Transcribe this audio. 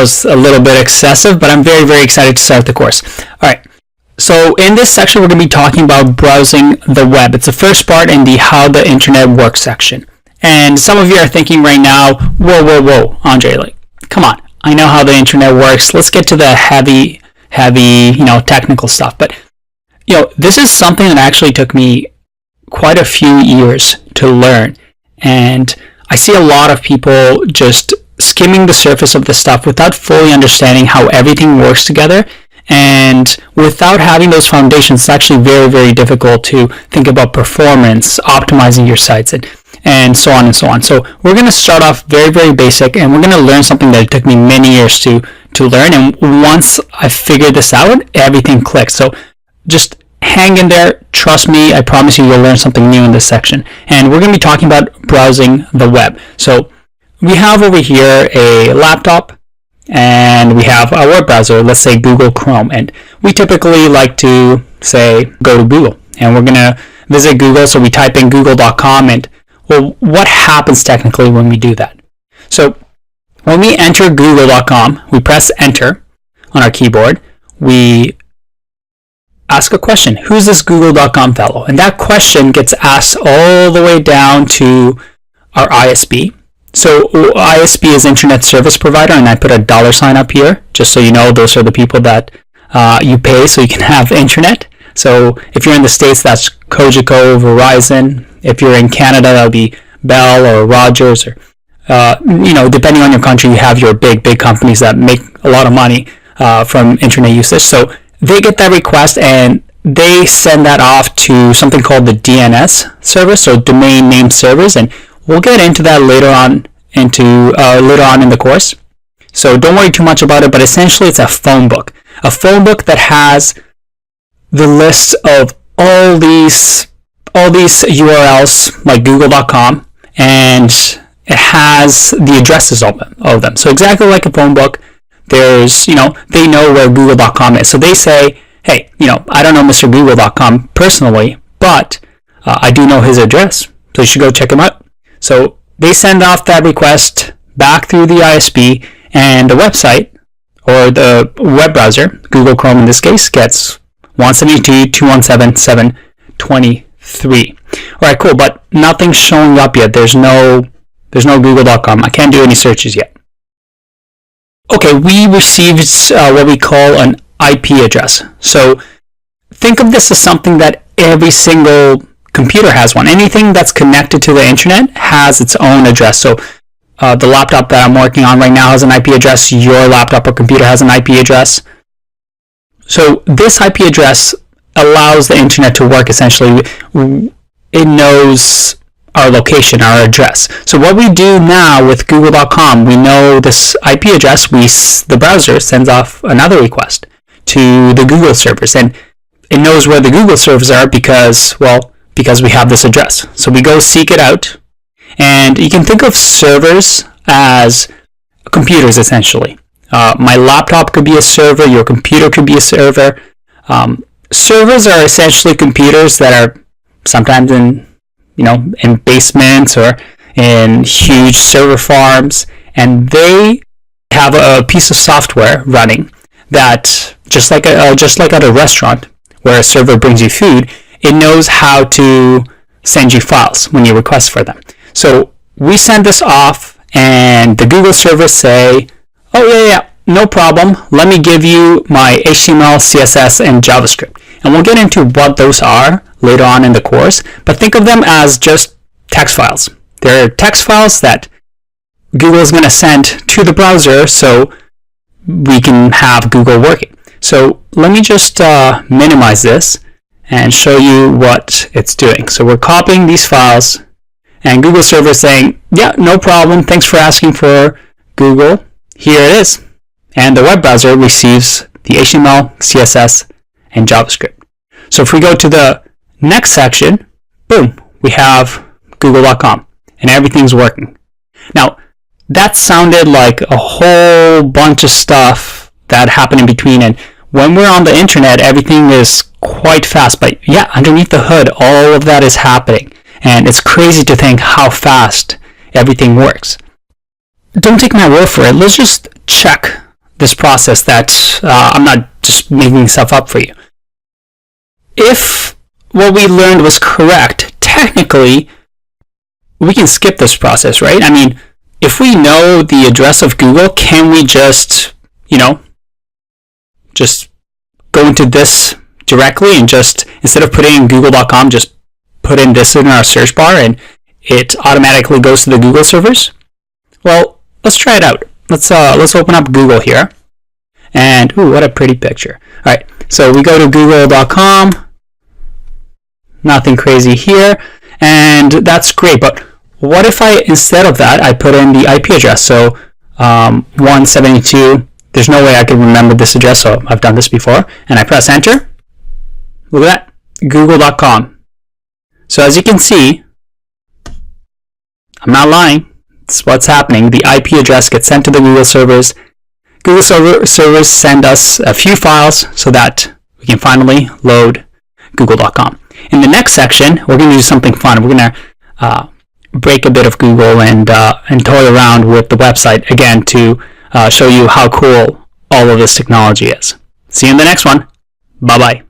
was a little bit excessive, but I'm very, very excited to start the course. All right. So in this section, we're going to be talking about browsing the web. It's the first part in the how the internet works section. And some of you are thinking right now, whoa, Andre, like, come on. I know how the internet works. Let's get to the heavy, technical stuff. But, this is something that actually took me quite a few years to learn. And I see a lot of people just skimming the surface of the stuff without fully understanding how everything works together. And without having those foundations, it's actually very, very difficult to think about performance, optimizing your sites, and so on and so on. So we're going to start off very, very basic, and we're going to learn something that it took me many years to learn. And once I figured this out, everything clicked. So just hang in there. Trust me. I promise you'll learn something new in this section. And we're going to be talking about browsing the web. So we have over here a laptop, and we have a web browser, let's say Google Chrome. And we typically like to say, go to Google. And we're going to visit Google. So we type in google.com. And well, what happens technically when we do that? So when we enter google.com, we press enter on our keyboard. We ask a question. Who's this google.com fellow? And that question gets asked all the way down to our ISP. So ISP is Internet Service Provider, and I put a $ up here, just so you know those are the people that you pay so you can have internet. So if you're in the States, that's Cogeco, Verizon. If you're in Canada, that'll be Bell or Rogers, or depending on your country, you have your big companies that make a lot of money from internet usage. So they get that request and they send that off to something called the DNS server, so domain name servers, and we'll get into that later on in the course. So don't worry too much about it, but essentially it's a phone book that has the list of all these URLs like google.com, and it has the addresses of them. So exactly like a phone book, there's, they know where google.com is. So they say, hey, I don't know Mr. Google.com personally, but I do know his address. So you should go check him out. So they send off that request back through the ISP, and the website, or the web browser, Google Chrome in this case, gets 172.217.723. All right, cool, but nothing's showing up yet. There's no google.com. I can't do any searches yet. Okay, we received what we call an IP address. So think of this as something that every single computer has one. Anything that's connected to the internet has its own address. So the laptop that I'm working on right now has an IP address. Your laptop or computer has an IP address. So this IP address allows the internet to work essentially. It knows our location, our address. So what we do now with google.com, we know this IP address, the browser sends off another request to the Google servers, and it knows where the Google servers are because we have this address. So we go seek it out, and you can think of servers as computers essentially. My laptop could be a server, your computer could be a server. Servers are essentially computers that are sometimes in basements or in huge server farms, and they have a piece of software running that, just like at a restaurant where a server brings you food, it knows how to send you files when you request for them. So we send this off, and the Google servers say, oh yeah, no problem. Let me give you my HTML, CSS, and JavaScript. And we'll get into what those are later on in the course, but think of them as just text files. They're text files that Google is going to send to the browser so we can have Google working. So let me just minimize this and show you what it's doing. So we're copying these files, and Google server is saying, yeah, no problem. Thanks for asking for Google. Here it is. And the web browser receives the HTML, CSS, and JavaScript. So if we go to the next section, boom, we have google.com, and everything's working. Now, that sounded like a whole bunch of stuff that happened in between, and when we're on the internet, everything is quite fast, but yeah, underneath the hood, all of that is happening, and it's crazy to think how fast everything works. Don't take my word for it. Let's just check this process that I'm not just making stuff up for you. If what we learned was correct, technically, we can skip this process, right? I mean, if we know the address of Google, can we just, just go into this directly and just, instead of putting in google.com, just put in this in our search bar and it automatically goes to the Google servers? Well, let's try it out. Let's open up Google here. And, ooh, what a pretty picture. All right, so we go to google.com. Nothing crazy here. And that's great, but what if instead of that, I put in the IP address? So 172, there's no way I can remember this address, so I've done this before. And I press enter. Look at that, google.com. So as you can see, I'm not lying. It's what's happening. The IP address gets sent to the Google servers. Google servers send us a few files so that we can finally load google.com. In the next section, we're going to do something fun. We're going to break a bit of Google and toy around with the website again to show you how cool all of this technology is. See you in the next one. Bye-bye.